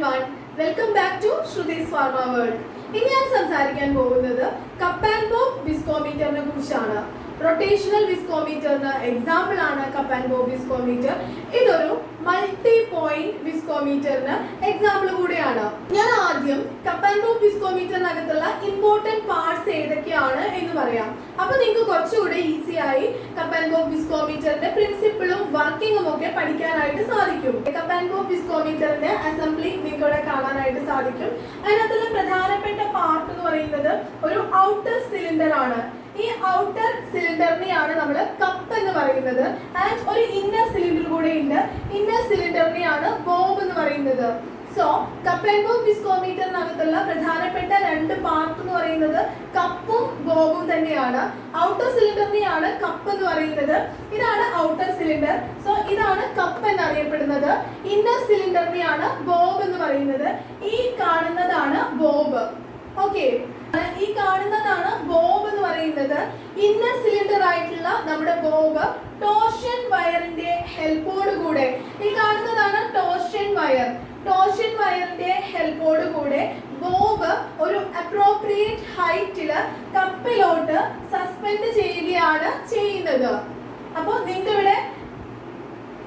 everyone, welcome back to Shrutis Pharma World. ഇനി ഞാൻ സംസാരിക്കാൻ പോകുന്നത് കപ്പ് ആൻഡ് ബോബ് വിസ്കോമീറ്ററിനെ കുറിച്ചാണ്. റൊട്ടേഷണൽ വിസ്കോമീറ്ററിന് എക്സാമ്പിൾ ആണ് കപ്പ് ആൻഡ് ബോബ് വിസ്കോമീറ്റർ. ഇതൊരു മൾട്ടി പോയിന്റ് വിസ്കോമീറ്ററിന് എക്സാമ്പിൾ കൂടിയാണ്. ഞാൻ ആദ്യം കപ്പ് ആൻഡ് ബോബ് വിസ്കോമീറ്ററിനകത്തുള്ള ഇമ്പോർട്ടന്റ് പാർട്സ് ഏതൊക്കെയാണ് എന്ന് പറയാം. അപ്പൊ നിങ്ങൾക്ക് കുറച്ചുകൂടെ ഈസി ആയി കപ്പ് ആൻഡ് ബോബ് വിസ്കോമീറ്ററിന്റെ പ്രിൻസിപ്പിളും വർക്കിങ്ങും ഒക്കെ പഠിക്കാനായിട്ട് സാധിക്കും. കപ്പ് ആൻഡ് ബോബ് വിസ്കോമീറ്ററിന്റെ അസംബ്ലി നിങ്ങൾക്ക് ഇവിടെ കാണാനായിട്ട് സാധിക്കും. അതിനകത്തുള്ള പ്രധാനപ്പെട്ട പാർട്ട് എന്ന് പറയുന്നത് ഒരു ഔട്ടർ സിലിണ്ടർ ആണ്. ഈ ഔട്ടർ സിലിണ്ടറിനെയാണ് നമ്മൾ കപ്പ് എന്ന് പറയുന്നത്. ആൻഡ് ഒരു ഇന്നർ സിലിണ്ടർ കൂടെ ഉണ്ട്. ഇന്നർ സിലിണ്ടറിനെയാണ് ബോബ് എന്ന് പറയുന്നത്. സോ കപ്പ് ആൻഡ് ബോബ് വിസ്കോമീറ്ററിനകത്തുള്ള പ്രധാനപ്പെട്ട രണ്ട് പാർട്ട് എന്ന് പറയുന്നത് കപ്പും ബോബും തന്നെയാണ്. ഔട്ടർ സിലിണ്ടറിനെയാണ് കപ്പ് എന്ന് പറയുന്നത്. ഇതാണ് ഔട്ടർ സിലിണ്ടർ. സോ ഇതാണ് കപ്പ് എന്നറിയപ്പെടുന്നത്. ഇന്നർ സിലിണ്ടറിനെയാണ് ബോബ് എന്ന് പറയുന്നത്. ഈ കാണുന്നതാണ് ബോബ്. ഓക്കെ, ഈ കാണുന്നതാണ് ബോബ് എന്ന് പറയുന്നത്. ഇന്നർ സിലിണ്ടർ ആയിട്ടുള്ള നമ്മുടെ ബോബ് ടോർഷൻ വയറിന്റെ ഹെൽപ്പോട് കൂടെ, ഈ കാണുന്നതാണ് ടോർഷൻ വയർ. ടോർഷൻ വയറിന്റെ ഹെൽപ്പോട് കൂടെ ബോബ് ഒരു അപ്രോപ്രിയേറ്റ് ഹൈറ്റില് കപ്പിലോട്ട് സസ്പെൻഡ് ചെയ്യുകയാണ് ചെയ്യുന്നത്. അപ്പോൾ നിങ്ങൾക്ക് ഇവിടെ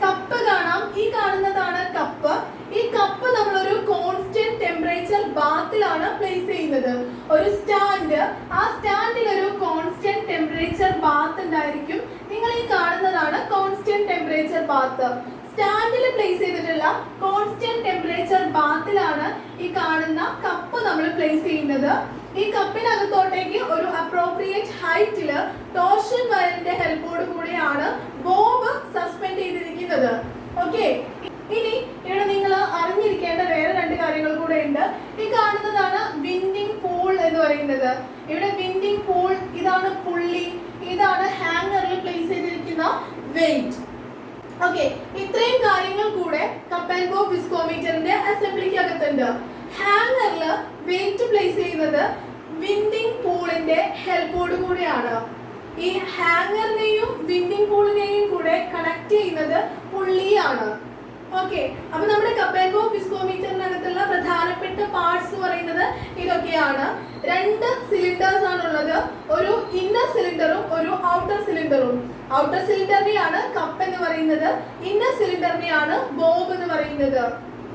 കപ്പ് കാണാം. ഈ കാണുന്നതാണ് കപ്പ്. ഈ കപ്പ് നമ്മൾ ഒരു കോൺസ്റ്റന്റ് ടെമ്പറേച്ചർ ബാത്തിലാണ് പ്ലേസ് ചെയ്യുന്നത്. ഒരു സ്റ്റാൻഡ്, ആ സ്റ്റാൻഡിൽ ഒരു കോൺസ്റ്റന്റ് ടെമ്പറേച്ചർ ബാത്ത് ഉണ്ടായിരിക്കും. നിങ്ങൾ ഈ കാണുന്നതാണ് കോൺസ്റ്റന്റ് ടെമ്പറേച്ചർ ബാത്ത്. സ്റ്റാൻഡിൽ പ്ലേസ് ചെയ്തിട്ടുള്ള കോൺസ്റ്റന്റ് ടെമ്പറേച്ചർ ബാത്തിലാണ് ഈ കാണുന്ന കപ്പ് നമ്മൾ പ്ലേസ് ചെയ്യുന്നത്. ഈ കപ്പിനകത്തോട്ടേക്ക് ഒരു അപ്രോപ്രിയേറ്റ് ഹൈറ്റില് ടോർഷൻ വയറിന്റെ ഹെൽപ്പോട് കൂടിയാണ് ബോബ് സസ്പെൻഡ് ചെയ്തിരിക്കുന്നത്. ഓക്കെ, ഇനി ഇവിടെ നിങ്ങൾ അറിഞ്ഞിരിക്കേണ്ട വേറെ രണ്ട് കാര്യങ്ങൾ കൂടെ ഉണ്ട്. ഈ കാണുന്നതാണ് വിൻഡിങ് പൂൾ എന്ന് പറയുന്നത്. ഇവിടെ വിൻഡിങ് പൂൾ, ഇതാണ് പുള്ളി, ഇതാണ് ഹാങ്ങറിൽ പ്ലേസ് ചെയ്തിരിക്കുന്ന വെയിറ്റ്. ഓക്കെ, ഇത്രയും കാര്യങ്ങൾ കൂടെ കപ്പ് ആൻഡ് ബോബ് വിസ്കോമീറ്ററിന്റെ അസംബ്ലിക്ക് അകത്തുണ്ട്. ഹാങ്ങറിൽ വെയിറ്റ് പ്ലേസ് ചെയ്യുന്നത് വിൻഡിങ് പൂളിന്റെ ഹെൽപ്പോട് കൂടിയാണ്. ഈ ഹാങ്ങറിനെയും വിൻഡിങ് പൂളിനെയും കൂടെ കണക്ട് ചെയ്യുന്നത് പുള്ളിയാണ്. ഓക്കെ, അപ്പൊ നമ്മുടെ കപ്പ് ആൻഡ് ബോബ് വിസ്കോമീറ്ററിനകത്തുള്ള പ്രധാനപ്പെട്ട പാർട്സ് എന്ന് പറയുന്നത് ഇതൊക്കെയാണ്. രണ്ട് സിലിണ്ടേഴ്സ് ആണുള്ളത്, ഒരു ഇന്നർ സിലിണ്ടറും ഒരു ഔട്ടർ സിലിണ്ടറും. ഔട്ടർ സിലിണ്ടറിനെയാണ് കപ്പ് എന്ന് പറയുന്നത്, ഇന്നർ സിലിണ്ടറിനെയാണ് ബോബ് എന്ന് പറയുന്നത്.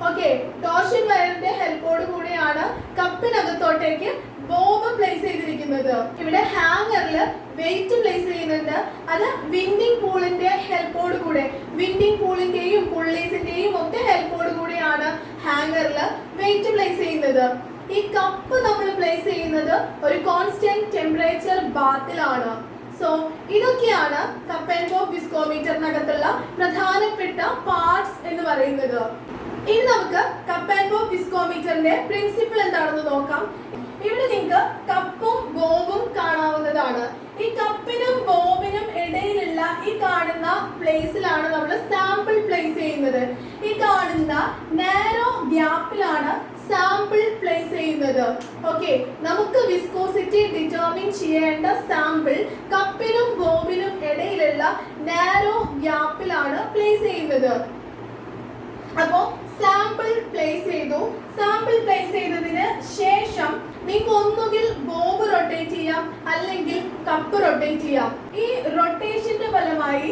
ഓക്കെ, ടോർഷൻ വയറിന്റെ ഹെൽപ്പോട് കൂടെയാണ് കപ്പിനകത്തോട്ടേക്ക് ബോബ് പ്ലേസ് ചെയ്തിരിക്കുന്നത്. ഇവിടെ ഹാങ്ങറിൽ വെയിറ്റ് പ്ലേസ് ചെയ്യുന്നുണ്ട്. അത് വിൻഡിങ് പൂളിന്റെ ഹെൽപ്പോട് കൂടെ, വിൻഡിങ് പൂളിന്റെയും പുള്ളീസിന്റെയും ഒക്കെ ഹെൽപ്പോട് കൂടെയാണ് ഹാങ്ങറിൽ വെയിറ്റ് പ്ലേസ് ചെയ്യുന്നത്. ഈ കപ്പ് നമ്മൾ പ്ലേസ് ചെയ്യുന്നത് ഒരു കോൺസ്റ്റന്റ് ടെമ്പറേച്ചർ ബാത്തിലാണ്. സോ ഇതൊക്കെയാണ് കപ്പ് ആൻഡ് ബോബ് വിസ്കോമീറ്ററിനകത്തുള്ള പ്രധാനപ്പെട്ട പാർട്സ് എന്ന് പറയുന്നത്. ഇനി നമുക്ക് കപ്പ് ആൻഡ് ബോബ് വിസ്കോമീറ്ററിന്റെ പ്രിൻസിപ്പിൾ എന്താണെന്ന് നോക്കാം. ഇവിടെ നിങ്ങൾക്ക് കപ്പും ബോബും കാണാവുന്നതാണ്. ഈ കപ്പിനും ബോബിനും ഇടയിലുള്ള ഈ കാണുന്ന പ്ലേസിലാണ് നമ്മൾ സാമ്പിൾ പ്ലേസ് ചെയ്യുന്നത്. ഈ കാണുന്ന നാരോ ഗ്യാപ്പിലാണ് സാമ്പിൾ പ്ലേസ് ചെയ്യുന്നത്. ഓക്കെ, നമുക്ക് വിസ്കോസിറ്റി ഡിറ്റർമിൻ ചെയ്യേണ്ട സാമ്പിൾ കപ്പിനും ബോബിനും ഇടയിലുള്ള നാരോ ഗ്യാപ്പിലാണ് പ്ലേസ് ചെയ്യുന്നത്. അപ്പോ സാമ്പിൾ പ്ലേസ് ചെയ്തു. സാമ്പിൾ പ്ലേസ് ചെയ്തതിന് ശേഷം നിങ്ങൾക്ക് ഒന്നുകിൽ ബോബ് റൊട്ടേറ്റ് ചെയ്യാം, അല്ലെങ്കിൽ കപ്പ് റൊട്ടേറ്റ് ചെയ്യാം. ഈ റൊട്ടേഷന്റെ ഫലമായി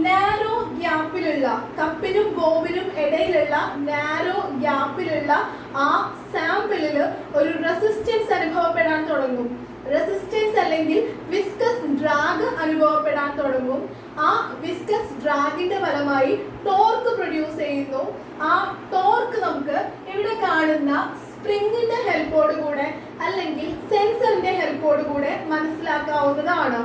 നാരോ ഗ്യാപ്പിലുള്ള, കപ്പിനും ബോബിനും ഇടയിലുള്ള നാരോ ഗ്യാപ്പിലുള്ള ആ സാമ്പിളില് ഒരു റെസിസ്റ്റൻസ് അനുഭവപ്പെടാൻ തുടങ്ങും. റെസിസ്റ്റൻസ് അല്ലെങ്കിൽ വിസ്കസ് ഡ്രാഗ് അനുഭവപ്പെടാൻ തുടങ്ങും. ആ വിസ്കസ് ഡ്രാഗിന്റെ ഫലമായി ടോർക്ക് പ്രൊഡ്യൂസ് ചെയ്യുന്നു. ആ ടോർക്ക് നമുക്ക് ഇവിടെ കാണുന്ന സ്പ്രിങ്ങിന്റെ ഹെൽപ്പോട് കൂടെ അല്ലെങ്കിൽ സെൻസറിന്റെ ഹെൽപ്പോട് കൂടെ മനസ്സിലാക്കാവുന്നതാണ്.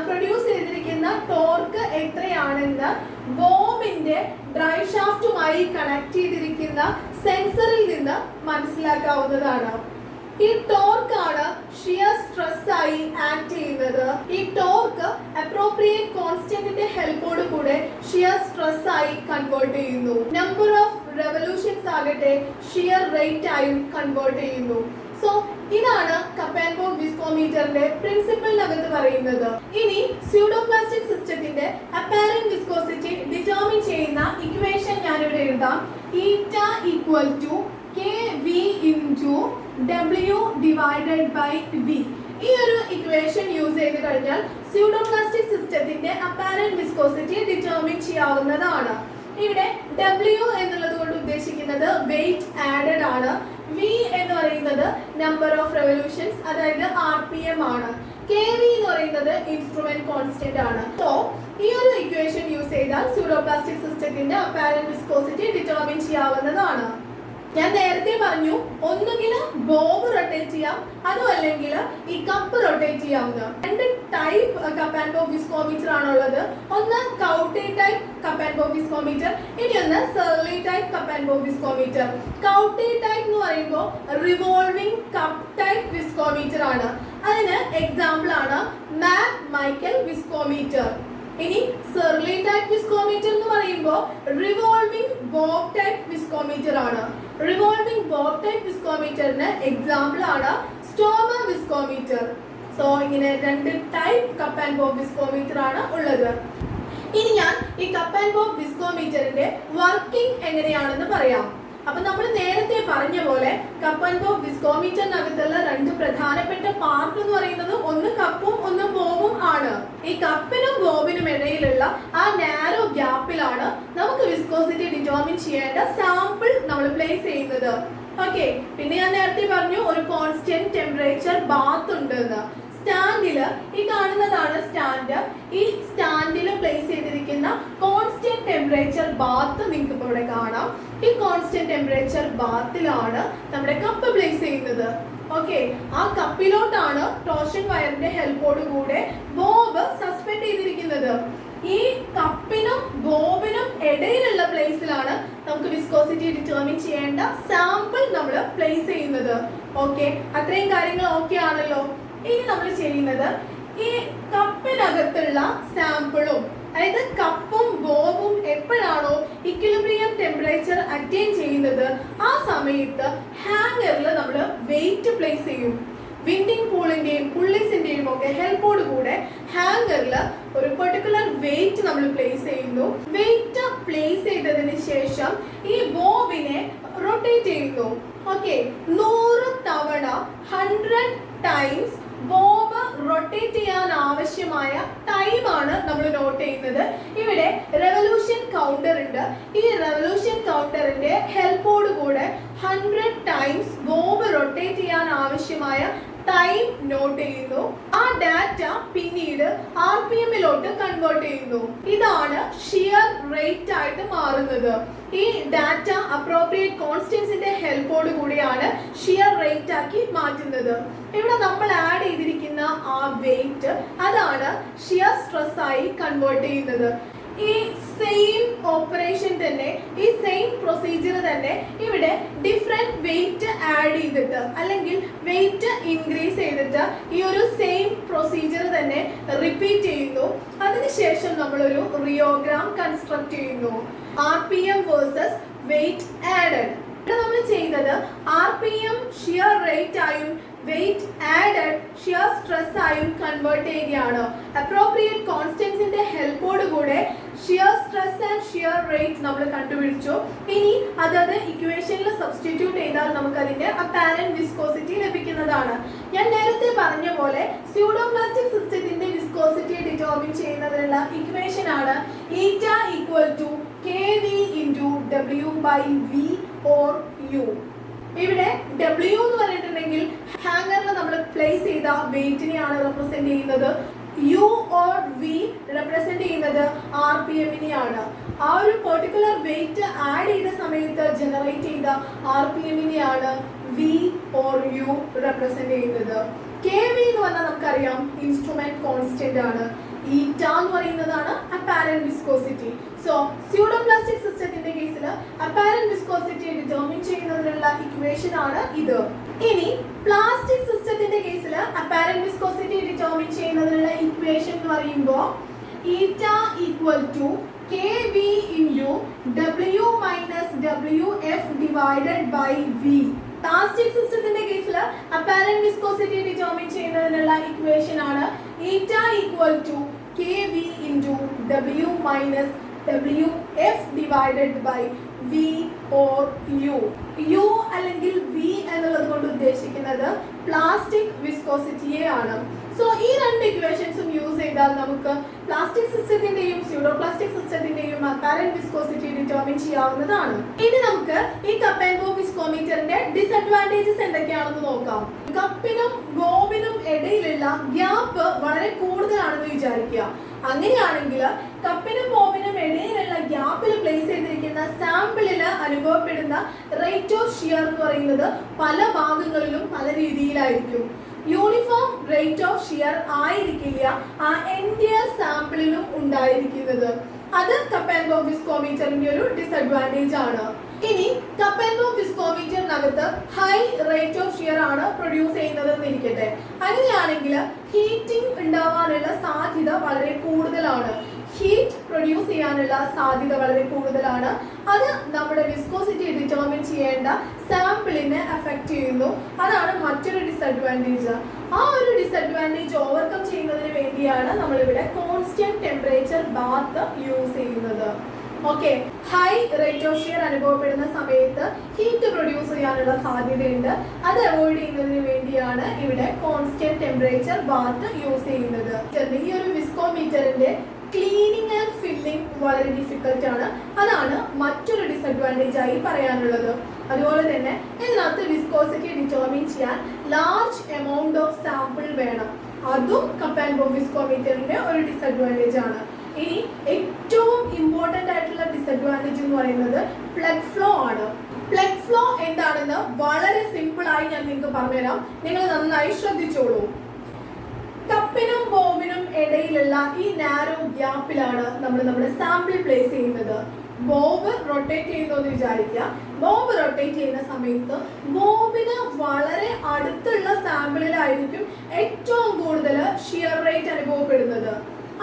പ്രൊഡ്യൂസ് ചെയ്തിരിക്കുന്ന ടോർക്ക് എത്രയാണെന്ന് ബോബിന്റെ ഡ്രൈ ഷാഫ്റ്റുമായി കണക്ട് ചെയ്തിരിക്കുന്ന സെൻസറിൽ നിന്ന് മനസ്സിലാക്കാവുന്നതാണ്. ഈ ടോർക്ക് ആണ് ഷിയർ സ്ട്രെസ് ആയി ആക്ട് ചെയ്യുന്നത്. ഈ ടോർക്ക് അപ്രോപ്രിയേറ്റ് കോൺസ്റ്റന്റിന്റെ ഹെൽപ്പോട് കൂടെ ഷിയർ സ്ട്രെസ് ആയി കൺവേർട്ട് ചെയ്യുന്നു. നമ്പർ ഓഫ് റെവല്യൂഷൻസ് ആകട്ടെ ഷിയർ റേറ്റ് ആയും കൺവേർട്ട് ചെയ്യുന്നു. സോ ഇതാണ് കപ്പ് ആൻഡ് ബോബ് വിസ്കോമീറ്ററിന്റെ പ്രിൻസിപ്പിളിനകത്ത് പറയുന്നത്. ഇനി സ്യൂഡോപ്ലാസ്റ്റിക് സിസ്റ്റത്തിന്റെ അപ്പാരന്റ് വിസ്കോസിറ്റി ഡിറ്റർമിൻ ചെയ്യുന്ന ഇക്വേഷൻ ഞാനിവിടെ എഴുതാം. Eta equal to K into W divided by V. ഈ ഒരു ഇക്വേഷൻ യൂസ് ചെയ്ത് കഴിഞ്ഞാൽ സ്യൂഡോപ്ലാസ്റ്റിക് സിസ്റ്റത്തിന്റെ അപ്പാരന്റ് വിസ്കോസിറ്റി ഡിറ്റർമിൻ ചെയ്യാവുന്നതാണ്. ഇവിടെ W എന്നുള്ളത് കൊണ്ട് ഉദ്ദേശിക്കുന്നത് വെയിറ്റ് ആഡഡ് ആണ്. V എന്ന് പറയുന്നത് നമ്പർ ഓഫ് റെവല്യൂഷൻസ്, അതായത് RPM ആണ്. kV എന്ന് പറയുന്നത് ഇൻസ്ട്രുമെന്റ് കോൺസ്റ്റന്റ് ആണ്. സോ ഈ ഒരു ഇക്വേഷൻ യൂസ് ചെയ്താൽ സ്യൂഡോപ്ലാസ്റ്റിക് സിസ്റ്റത്തിന്റെ അപ്പാരന്റ് വിസ്കോസിറ്റി ഡിറ്റർമിൻ ചെയ്യാവുന്നതാണ്. ഞാൻ നേരത്തെ പറഞ്ഞു, ഒന്നുകിൽ ബോബ് റൊട്ടേറ്റ് ചെയ്യാം, അതും അല്ലെങ്കിൽ ഈ കപ്പ് റൊട്ടേറ്റ് ചെയ്യാവുന്ന രണ്ട് type cup and bob viscometer ആണുള്ളത്. ഒന്ന് Couette type cup and bob viscometer, ഇനി ഒന്ന് Searle type cup and bob viscometer. Couette type എന്ന് പറയുമ്പോൾ റിവോൾവിംഗ് കപ്പ് ടൈപ്പ് വിസ്കോമീറ്റർ ആണ്. അതിന് എക്സാമ്പിൾ ആണ് മാക് മൈക്കൽ വിസ്കോമീറ്റർ. ഇനി സെർലി ടൈപ്പ് വിസ്കോമീറ്റർ എന്ന് പറയുമ്പോൾ റിവോൾവിംഗ് ബോബ് ടൈപ്പ് വിസ്കോമീറ്റർ ആണ്. റിവോൾവിംഗ് ബോബ് ടൈപ്പ് വിസ്കോമീറ്ററിന് എക്സാമ്പിൾ ആണ് സ്റ്റോമർ വിസ്കോമീറ്റർ. സോ ഇങ്ങനെ രണ്ട് type cup and bob viscometer ആണ് ഉള്ളത്. ഇനി ഞാൻ ഈ കപ്പ് ആൻഡ് ബോബ് വിസ്കോമീറ്ററിന്റെ വർക്കിംഗ് എങ്ങനെയാണെന്ന് പറയാം. അപ്പൊ നമ്മൾ നേരത്തെ പറഞ്ഞ പോലെ കപ്പ് ആൻഡ് ബോബ് വിസ്കോമീറ്ററിനകത്തുള്ള രണ്ട് പ്രധാനപ്പെട്ട പാർട്ട് എന്ന് പറയുന്നത് ഒന്ന് കപ്പും ഒന്ന് ബോബും ആണ്. ഈ കപ്പിനും ബോബിനും ഇടയിലുള്ള ആ നാരോ ഗ്യാപ്പിലാണ് നമുക്ക് വിസ്കോസിറ്റി ഡിറ്റർമിൻ ചെയ്യേണ്ട സാമ്പിൾ നമ്മൾ പ്ലേസ് ചെയ്യുന്നത്. ഓക്കെ, പിന്നെ ഞാൻ നേരത്തെ പറഞ്ഞു ഒരു കോൺസ്റ്റന്റ് ടെമ്പറേച്ചർ ബാത്ത് ഉണ്ട് എന്ന്. സ്റ്റാൻഡില് ഈ കാണുന്നതാണ് സ്റ്റാൻഡ്. ഈ സ്റ്റാൻഡില് പ്ലേസ് ചെയ്തിരിക്കുന്ന കോൺസ്റ്റന്റ് ടെമ്പറേച്ചർ ബാത്ത് നിങ്ങൾക്ക് ഇപ്പോൾ ഇവിടെ കാണാം. ഈ കോൺസ്റ്റന്റ് ടെമ്പറേച്ചർ ബാത്തിലാണ് നമ്മുടെ കപ്പ് പ്ലേസ് ചെയ്യുന്നത്. ഓക്കെ, ആ കപ്പിലോട്ടാണ് ടോർഷൻ വയറിന്റെ ഹെൽപ്പോട് കൂടെ ബോബ് സസ്പെൻഡ് ചെയ്തിരിക്കുന്നത്. ഈ കപ്പിനും ബോബിനും ഇടയിലുള്ള പ്ലേസിലാണ് നമുക്ക് വിസ്കോസിറ്റി ഡിറ്റർമിൻ ചെയ്യേണ്ട സാമ്പിൾ നമ്മൾ പ്ലേസ് ചെയ്യുന്നത്. ഓക്കെ, അത്രയും കാര്യങ്ങൾ ഓക്കെ ആണല്ലോ. ഇനി നമ്മൾ ചെയ്യുന്നത് ഈ കപ്പിനകത്തുള്ള സാമ്പിളും, അതായത് കപ്പും ബോബും എപ്പോഴാണോ ഇക്വിലിബ്രിയം ടെമ്പറേച്ചർ അറ്റൈൻ ചെയ്യുന്നത് ആ സമയത്ത് ഹാങ്ങറിൽ നമ്മൾ വെയിറ്റ് പ്ലേസ് ചെയ്യും. വിൻഡിങ് പൂളിന്റെയും പുള്ളിസിന്റെയും ഒക്കെ ഹെൽപ്പോട് കൂടെ ഹാങ്ങറിൽ ഒരു പെർട്ടിക്കുലർ വെയിറ്റ് നമ്മൾ പ്ലേസ് ചെയ്യുന്നു. വെയിറ്റ് പ്ലേസ് ചെയ്തതിന് ശേഷം ഈ ബോബിനെ റൊട്ടേറ്റ് ചെയ്യുന്നു. ഓക്കെ, 100 തവണ 100 ടൈംസ് ബോബ് റൊട്ടേറ്റ് ചെയ്യാൻ ആവശ്യമായ ടൈമാണ് നമ്മൾ നോട്ട് ചെയ്യുന്നത്. ഇവിടെ റെവല്യൂഷൻ കൗണ്ടർ ഉണ്ട്. ഈ റെവല്യൂഷൻ കൗണ്ടറിന്റെ ഹെൽപ്പോട് കൂടെ 100 ടൈംസ് ബോബ് റൊട്ടേറ്റ് ചെയ്യാൻ ആവശ്യമായ ടൈം നോട്ട് ചെയ്യുന്നു. ആ ഡാറ്റ പിന്നീട് RPM-ലോട്ട് കൺവേർട്ട് ചെയ്യുന്നു. ഇതാണ് ഷിയർ റേറ്റ് ആയിട്ട് മാറുന്നത്. ഈ ഡാറ്റ അപ്രോപ്രിയേറ്റ് കോൺസ്റ്റൻസിന്റെ ഹെൽപ്പോട് കൂടിയാണ് ഷിയർ റേറ്റ് ആക്കി മാറ്റുന്നത്. ഇവിടെ നമ്മൾ ആഡ് ചെയ്തിരിക്കുന്ന ആ വെയിറ്റ് അതാണ് ഷിയർ സ്ട്രെസ് ആയി കൺവേർട്ട് ചെയ്യുന്നത്. ഈ സെയിം ഓപ്പറേഷൻ തന്നെ, ഈ സെയിം പ്രൊസീജിയർ തന്നെ ഇവിടെ ഡിഫറെന്റ് വെയിറ്റ് ആഡ് ചെയ്തിട്ട് അല്ലെങ്കിൽ വെയിറ്റ് ഇൻക്രീസ് ചെയ്തിട്ട് ഈ ഒരു സെയിം പ്രൊസീജിയർ തന്നെ റിപ്പീറ്റ് ചെയ്യുന്നു. അതിനുശേഷം നമ്മളൊരു റിയോഗ്രാം കൺസ്ട്രക്ട് ചെയ്യുന്നു. RPM versus weight added. ഇവിടെ നമ്മൾ ചെയ്തത് RPM ഷിയർ റേറ്റ് ആയും വെയിറ്റ് ആഡഡ് ഷിയർ സ്ട്രെസ് ആയും കൺവേർട്ട് ചെയ്യുകയാണ്. അപ്രോപ്രിയേറ്റ് കോൺസ്റ്റൻസിന്റെ ഹെൽപ്പോട് കൂടെ shear stress and shear rate നമ്മൾ കണ്ടുപിടിച്ചു. ഇനി അതത് ഇക്വേഷനിൽ സബ്സ്റ്റിറ്റ്യൂട്ട് ചെയ്താൽ നമുക്ക് അതിന്റെ അപ്പാരന്റ് വിസ്കോസിറ്റി ലഭിക്കുന്നതാണ്. ഞാൻ നേരത്തെ പറഞ്ഞ പോലെ സ്യൂഡോപ്ലാസ്റ്റിക് സിസ്റ്റത്തിന്റെ വിസ്കോസിറ്റി ഡിറ്റർമിൻ ചെയ്യുന്നതിനുള്ള ഇക്വേഷൻ ആണ് eta equal to kV into W/V or U. ഇവിടെ W എന്ന് പറഞ്ഞിട്ടുണ്ടെങ്കിൽ ഹാങ്ങറിൽ നമ്മൾ പ്ലേസ് ചെയ്ത വെയിറ്റിനെയാണ് റെപ്രസെന്റ് ചെയ്യുന്നത്. U or V റെപ്രസെന്റ് ചെയ്യുന്നത് RPM-നെയാണ്. ആ ഒരു പെർട്ടിക്കുലർ വെയിറ്റ് ആഡ് ചെയ്ത സമയത്ത് ജനറേറ്റ് ചെയ്ത RPM-നെയാണ് V or U റെപ്രസെന്റ് ചെയ്യുന്നത്. kV എന്ന് പറഞ്ഞാൽ നമുക്കറിയാം ഇൻസ്ട്രുമെന്റ് കോൺസ്റ്റന്റ് ആണ്. ഈറ്റ എന്ന് പറയുന്നതാണ് അപ്പാരന്റ് വിസ്കോസിറ്റി. സോ സ്യൂഡോപ്ലാസ്റ്റിക് സിസ്റ്റത്തിന്റെ കേസിൽ അപ്പാരന്റ് വിസ്കോസിറ്റി ഡിറ്റർമിൻ ചെയ്യുന്നതിനുള്ള ഇക്വേഷൻ ആണ് ഇത്. ഇനി പ്ലാസ്റ്റിക് സിസ്റ്റത്തിന്റെ കേസിൽ അപ്പാരന്റ് വിസ്കോസിറ്റി ഡിറ്റർമിൻ ചെയ്യുന്നതിനുള്ള ഇക്വേഷൻ എന്ന് പറയുമ്പോൾ eta equal to kV into W minus WF divided by V. Plastic സിസ്റ്റത്തിന്റെ കേസിൽ അപ്പാരന്റ് വിസ്കോസിറ്റി ഡിറ്റർമിൻ ചെയ്യുന്നതിനുള്ള ഇക്വേഷൻ ആണ് eta equal to kV into W minus WF divided by V or U. U അല്ലെങ്കിൽ V എന്നുള്ളത് കൊണ്ട് ഉദ്ദേശിക്കുന്നത് plastic വിസ്കോസിറ്റിയെ ആണ്. So ഈ രണ്ട് ഇക്വേഷൻസും യൂസ് ചെയ്താൽ നമുക്ക് പ്ലാസ്റ്റിക് സിസ്റ്റത്തിന്റെയും സ്യൂഡോപ്ലാസ്റ്റിക് സിസ്റ്റത്തിന്റെയും അപ്പാരന്റ് വിസ്കോസിറ്റി ഡിറ്റർമിൻ ചെയ്യാവുന്നതാണ്. ഇനി നമുക്ക് ഈ കപ്പ് ആൻഡ് ബോബ് വിസ്കോമീറ്ററിന്റെ ഡിസഡ്വാൻറ്റേജസ് എന്തൊക്കെയാണെന്ന് നോക്കാം. കപ്പിനും ബോബിനും ഇടയിലുള്ള ഗ്യാപ്പ് വളരെ കൂടുതലാണെന്ന് വിചാരിക്കുക. അങ്ങനെയാണെങ്കിൽ കപ്പിനും ബോബിനും ഇടയിലുള്ള ഗ്യാപ്പിൽ പ്ലേസ് ചെയ്തിരിക്കുന്ന സാമ്പിളിൽ അനുഭവപ്പെടുന്ന റേറ്റ് ഓഫ് ഷിയർ എന്ന് പറയുന്നത് പല ഭാഗങ്ങളിലും പല രീതിയിലായിരിക്കും. യൂണിഫോം റേറ്റ് ഓഫ് ഷിയർ ആയിരിക്കില്ല ആ എൻറ്റയർ സാമ്പിളിലും ഉണ്ടായിരിക്കുന്നത്. അത് കപ്പ് ആൻഡ് ബോബ് വിസ്കോമീറ്ററിന്റെ ഒരു ഡിസഡ്വാൻറ്റേജ് ആണ്. ഇനി കപ്പ് ആൻഡ് ബോബ് വിസ്കോമീറ്ററിനകത്ത് ഹൈ റേറ്റ് ഓഫ് ഷിയർ ആണ് പ്രൊഡ്യൂസ് ചെയ്യുന്നത് എന്നിരിക്കട്ടെ. അങ്ങനെയാണെങ്കിൽ ഹീറ്റിംഗ് ഉണ്ടാവാനുള്ള സാധ്യത വളരെ കൂടുതലാണ്. ഹീറ്റ് പ്രൊഡ്യൂസ് ചെയ്യാനുള്ള സാധ്യത വളരെ കൂടുതലാണ്. അത് നമ്മുടെ വിസ്കോസിറ്റി ഡിറ്റർമിൻ ചെയ്യേണ്ട സാമ്പിളിനെ അഫക്റ്റ് ചെയ്യുന്നു. അതാണ് മറ്റൊരു ഡിസഡ്വാൻറ്റേജ്. ആ ഒരു ഡിസഡ്വാൻറ്റേജ് ഓവർകം ചെയ്യുന്നതിന് വേണ്ടിയാണ് നമ്മളിവിടെ കോൺസ്റ്റന്റ് ടെമ്പറേച്ചർ ബാത്ത് യൂസ് ചെയ്യുന്നത്. Okay, high rate of shear അനുഭവപ്പെടുന്ന സമയത്ത് ഹീറ്റ് പ്രൊഡ്യൂസ് ചെയ്യാനുള്ള സാധ്യതയുണ്ട്. അത് അവോയ്ഡ് ചെയ്യുന്നതിന് വേണ്ടിയാണ് ഇവിടെ കോൺസ്റ്റന്റ് ടെമ്പറേച്ചർ ബാത്ത് യൂസ് ചെയ്യുന്നത്. ഈ ഒരു വിസ്കോമീറ്ററിന്റെ ക്ലീനിങ് ആൻഡ് ഫില്ലിംഗ് വളരെ ഡിഫിക്കൽട്ട് ആണ്. അതാണ് മറ്റൊരു ഡിസഡ്വാൻറ്റേജ് ആയി പറയാനുള്ളത്. അതുപോലെ തന്നെ ഇതിനകത്ത് വിസ്കോസിറ്റി ഡിറ്റർമിൻ ചെയ്യാൻ ലാർജ് എമൗണ്ട് ഓഫ് സാമ്പിൾ വേണം. അതും കപ്പ് ആൻഡ് ബോബ് വിസ്കോമീറ്ററിന്റെ ഒരു ഡിസഡ്വാൻറ്റേജ് ആണ്. ഇനി ഏറ്റവും ഇമ്പോർട്ടന്റ് ആയിട്ടുള്ള ഡിസഡ്വാൻറ്റേജ് എന്ന് പറയുന്നത് പ്ലഗ് ഫ്ലോ ആണ്. പ്ലഗ് ഫ്ലോ എന്താണെന്ന് വളരെ സിമ്പിൾ ആയി ഞാൻ നിങ്ങൾക്ക് പറഞ്ഞുതരാം. നിങ്ങൾ നന്നായി ശ്രദ്ധിച്ചോളൂ. കപ്പിനും ബോബിനും ഇടയിലുള്ള ഈ നാരോ ഗ്യാപ്പിലാണ് നമ്മൾ നമ്മുടെ സാമ്പിൾ പ്ലേസ് ചെയ്യുന്നത്. ബോബ് റൊട്ടേറ്റ് ചെയ്യുന്നു എന്ന് വിചാരിക്കുക. ബോബ് റൊട്ടേറ്റ് ചെയ്യുന്ന സമയത്ത് ബോബിന് വളരെ അടുത്തുള്ള സാമ്പിളിലായിരിക്കും ഏറ്റവും കൂടുതൽ ഷിയർ റേറ്റ് അനുഭവപ്പെടുന്നത്.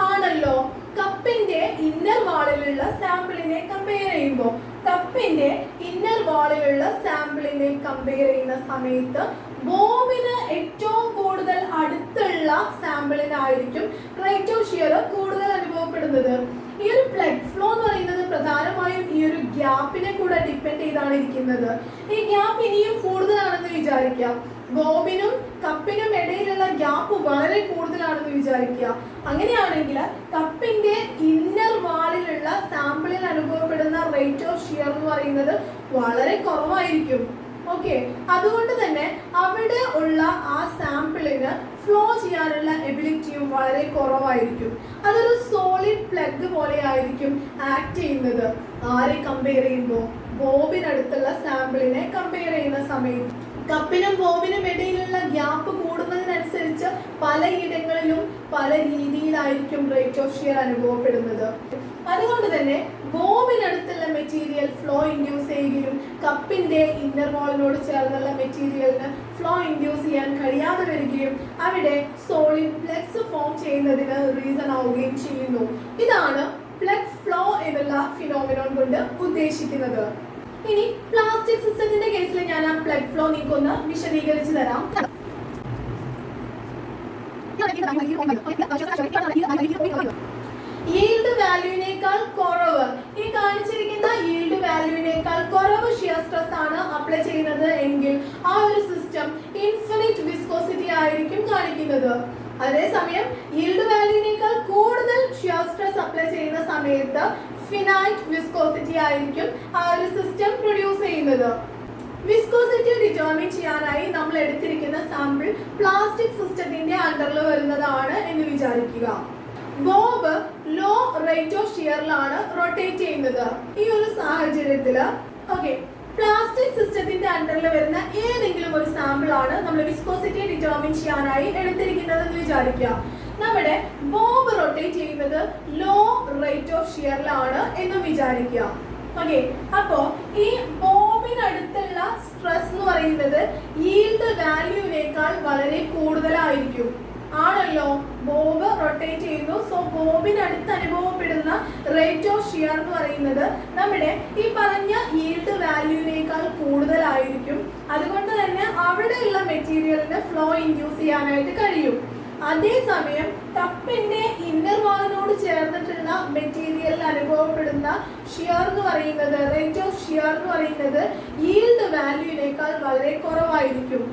ആണല്ലോ. കപ്പിന്റെ ഇന്നർ വാളിലുള്ള സാമ്പിളിനെ കമ്പയർ ചെയ്യുമ്പോൾ കപ്പിന്റെ ഇന്നർ വാളിലുള്ള സാമ്പിളിനെ കമ്പയർ ചെയ്യുന്ന സമയത്ത് ബോബിന് ഏറ്റവും കൂടുതൽ അടുത്തുള്ള സാമ്പിളിനായിരിക്കും റേറ്റ് ഓഫ് ഷിയർ കൂടുതൽ അനുഭവപ്പെടുന്നത്. ഈ ഒരു പ്ലഗ് ഫ്ലോ എന്ന് പറയുന്നത് പ്രധാനമായും ഈ ഒരു ഗ്യാപ്പിനെ കൂടെ ഡിപ്പെൻഡ് ചെയ്താണ് ഇരിക്കുന്നത്. ഈ ഗ്യാപ്പ് ഇനിയും കൂടുതലാണെന്ന് വിചാരിക്കാം. ബോബിനും കപ്പിനും ഇടയിലുള്ള ഗ്യാപ്പ് വളരെ കൂടുതലാണെന്ന് വിചാരിക്കുക. അങ്ങനെയാണെങ്കിൽ കപ്പിന്റെ ഇന്നർ വാളിലുള്ള സാമ്പിളിൽ അനുഭവപ്പെടുന്ന റേറ്റ് ഓഫ് ഷിയർ എന്ന് പറയുന്നത് വളരെ കുറവായിരിക്കും. ഓക്കെ, അതുകൊണ്ട് തന്നെ അവിടെ ഉള്ള ആ സാമ്പിളിന് ഫ്ലോ ചെയ്യാനുള്ള എബിലിറ്റിയും വളരെ കുറവായിരിക്കും. അതൊരു സോളിഡ് പ്ലഗ് പോലെ ആയിരിക്കും ആക്ട് ചെയ്യുന്നത്. ആരെ കമ്പയർ ചെയ്യുമ്പോൾ ബോബിനടുത്തുള്ള സാമ്പിളിനെ കമ്പയർ ചെയ്യുന്ന സമയത്ത് കപ്പിനും ബോബിനും ഇടയിലുള്ള ഗ്യാപ്പ് കൂടുന്നതിനനുസരിച്ച് പലയിടങ്ങളിലും പല രീതിയിലായിരിക്കും റേറ്റ് ഓഫ് ഷിയർ അനുഭവപ്പെടുന്നത്. അതുകൊണ്ട് തന്നെ ബോബിനടുത്തുള്ള മെറ്റീരിയൽ ഫ്ലോ ഇൻഡ്യൂസ് ചെയ്യുകയും കപ്പിന്റെ ഇന്നർ വാളിനോട് ചേർന്നുള്ള മെറ്റീരിയലിന് ഫ്ലോ ഇൻഡ്യൂസ് ചെയ്യാൻ കഴിയാതെ വരികയും അവിടെ സോളിഡ് പ്ലഗ്സ് ഫോം ചെയ്യുന്നതിന് റീസൺ ആവുകയും ചെയ്യുന്നു. ഇതാണ് പ്ലഗ് ഫ്ലോ എന്നുള്ള ഫിനോമിനോൺ കൊണ്ട് ഉദ്ദേശിക്കുന്നത്. ഇനി പ്ലാസ്റ്റിക് സിസ്റ്റത്തിന്റെ കേസിൽ ഞാൻ ആ പ്ലഗ് ഫ്ലോ നിങ്ങൾക്കൊന്ന് വിശദീകരിച്ചു തരാം. ഈൽഡ് വാല്യൂവിനേക്കാൾ കുറവ്, ഈ കാണിച്ചിരിക്കുന്ന ഈൽഡ് വാല്യൂവിനേക്കാൾ കുറവ് ഷിയർ സ്ട്രെസ് ആണ് അപ്ലൈ ചെയ്യുന്നത് എങ്കിൽ ആ ഒരു സിസ്റ്റം ഇൻഫിനിറ്റ് വിസ്കോസിറ്റി ആയിരിക്കും കാണിക്കുന്നത്. അതേസമയം ഈൽഡ് വാല്യൂവിനേക്കാൾ കൂടുതൽ ഷിയർ സ്ട്രെസ് അപ്ലൈ ചെയ്യുന്ന സമയത്ത് ഫിനൈറ്റ് വിസ്കോസിറ്റി ആയിരിക്കും ആ ഒരു സിസ്റ്റം പ്രൊഡ്യൂസ് ചെയ്യുന്നത്. വിസ്കോസിറ്റി ഡിറ്റർമിൻ ചെയ്യാനായി നമ്മൾ എടുത്തിരിക്കുന്ന സാമ്പിൾ പ്ലാസ്റ്റിക് സിസ്റ്റത്തിന്റെ അണ്ടറിൽ വരുന്നതാണ് എന്ന് വിചാരിക്കുക. ബോബ് ലോ റേറ്റ് ഓഫ് ഷിയറിലാണ് റൊട്ടേറ്റ് ചെയ്യുന്നത്. ഈ ഒരു സാഹചര്യത്തില് പ്ലാസ്റ്റിക് സിസ്റ്റത്തിന്റെ അണ്ടറിൽ വരുന്ന ഏതെങ്കിലും ഒരു സാമ്പിൾ ആണ് നമ്മൾ വിസ്കോസിറ്റി ഡിറ്റർമിൻ ചെയ്യാനായി എടുത്തിരിക്കുന്നത് എന്ന് വിചാരിക്കുക. നമ്മുടെ ബോബ് റൊട്ടേറ്റ് ചെയ്യുന്നത് ലോ റേറ്റ് ഓഫ് ഷിയറിലാണ് എന്ന് വിചാരിക്കുക. അപ്പോ ഈ ബോബിനടുത്തുള്ള സ്ട്രെസ് എന്ന് പറയുന്നത് ഈൽഡ് വാല്യൂവിനേക്കാൾ വളരെ കൂടുതലായിരിക്കും. ആണല്ലോ, ബോബ് റൊട്ടേറ്റ് ചെയ്യുന്നു. സോ ബോബിനടുത്ത് അനുഭവപ്പെടുന്ന റേറ്റ് ഓഫ് ഷിയർ എന്ന് പറയുന്നത് നമ്മുടെ ഈ പറഞ്ഞ ഈൽഡ് വാല്യൂവിനേക്കാൾ കൂടുതലായിരിക്കും. അതുകൊണ്ട് തന്നെ അവിടെയുള്ള മെറ്റീരിയലിന് ഫ്ലോ ഇൻഡ്യൂസ് ചെയ്യാനായിട്ട് കഴിയും. അതേസമയം കപ്പിന്റെ ഇന്നർ വാളിനോട് ചേർന്നിട്ടുള്ള മെറ്റീരിയലിൽ അനുഭവപ്പെടുന്ന ഷിയർ എന്ന് പറയുന്നത്, റേറ്റ് ഓഫ് ഷിയർ എന്ന് പറയുന്നത് ഈൽഡ് വാല്യൂവിനേക്കാൾ വളരെ കുറവായിരിക്കും.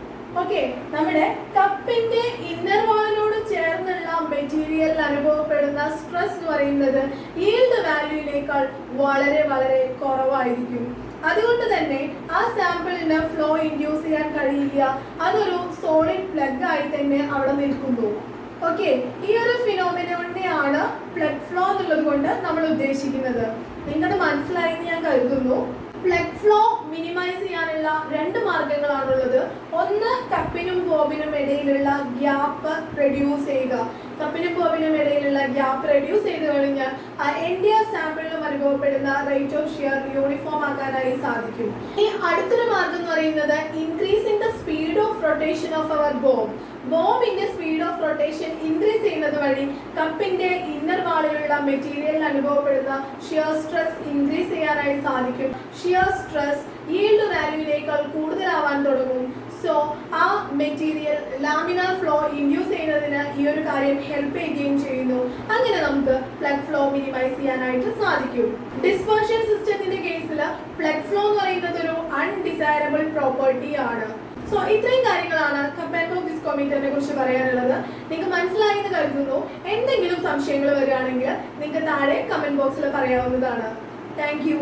ഓക്കെ, നമ്മുടെ കപ്പിന്റെ ഇന്നർ വാളിനോട് ചേർന്നുള്ള മെറ്റീരിയലിൽ അനുഭവപ്പെടുന്ന സ്ട്രെസ് എന്ന് പറയുന്നത് ഈൽഡ് വാല്യൂവിനേക്കാൾ വളരെ വളരെ കുറവായിരിക്കും. അതുകൊണ്ട് തന്നെ ആ സാമ്പിളിന് ഫ്ലോ ഇൻഡ്യൂസ് ചെയ്യാൻ കഴിയില്ല, അതൊരു സോളിഡ് പ്ലഗ് ആയി തന്നെ അവിടെ നിൽക്കുന്നു. ഓക്കെ, ഈ ഒരു ഫിനോമിനോണിനെയാണ് പ്ലഗ് ഫ്ലോ എന്നുള്ളത് കൊണ്ട് നമ്മൾ ഉദ്ദേശിക്കുന്നത്. നിങ്ങൾക്കത് മനസ്സിലായി എന്ന് ഞാൻ കരുതുന്നു. പ്ലഗ് ഫ്ലോ മിനിമൈസ് ചെയ്യാനുള്ള രണ്ട് മാർഗങ്ങളാണുള്ളത്. ഒന്ന്, കപ്പിനും ബോബിനും ഇടയിലുള്ള ഗ്യാപ്പ് റെഡ്യൂസ് ചെയ്യുക. കപ്പിനും ബോബിനും ഇടയിലുള്ള ഗ്യാപ്പ് റെഡ്യൂസ് ചെയ്ത് കഴിഞ്ഞാൽ എൻ്റെ സാമ്പിളിലും അനുഭവപ്പെടുന്ന റേറ്റ് ഓഫ് ഷിയർ യൂണിഫോം ആക്കാനായി സാധിക്കും. ഈ അടുത്തൊരു മാർഗം എന്ന് പറയുന്നത് increasing the speed of rotation of our bob. ബോബിന്റെ സ്പീഡ് ഓഫ് റൊട്ടേഷൻ ഇൻക്രീസ് ചെയ്യുന്നത് വഴി കപ്പിന്റെ ഇന്നർ വാളിലുള്ള മെറ്റീരിയലിൽ അനുഭവപ്പെടുന്ന ഷിയർ സ്ട്രെസ് ഇൻക്രീസ് ചെയ്യാനായി സാധിക്കും. ഷിയർ സ്ട്രെസ് ഈൽഡ് വാല്യൂവിനേക്കാൾ കൂടുതലാവാൻ തുടങ്ങും. സോ ആ മെറ്റീരിയൽ ലാമിനാർ ഫ്ലോ ഇൻഡ്യൂസ് ചെയ്യുന്നതിന് ഈ ഒരു കാര്യം ഹെൽപ്പ് ചെയ്യുകയും ചെയ്യുന്നു. അങ്ങനെ നമുക്ക് പ്ലഗ് ഫ്ലോ മിനിമൈസ് ചെയ്യാനായിട്ട് സാധിക്കും. ഡിസ്പെർഷൻ സിസ്റ്റത്തിന്റെ കേസിൽ പ്ലഗ് ഫ്ലോ എന്ന് പറയുന്നത് ഒരു അൺഡിസൈറബിൾ പ്രോപ്പർട്ടി ആണ്. സോ ഇത്രയും കാര്യങ്ങളാണ് കപ്പ് ആൻഡ് ബോബ് വിസ്കോമീറ്ററിനെ കുറിച്ച് പറയാനുള്ളത്. നിങ്ങൾക്ക് മനസ്സിലായി എന്ന് കരുതുന്നു. എന്തെങ്കിലും സംശയങ്ങൾ വരികയാണെങ്കിൽ നിങ്ങൾക്ക് താഴെ കമന്റ് ബോക്സിൽ പറയാവുന്നതാണ്. Thank you.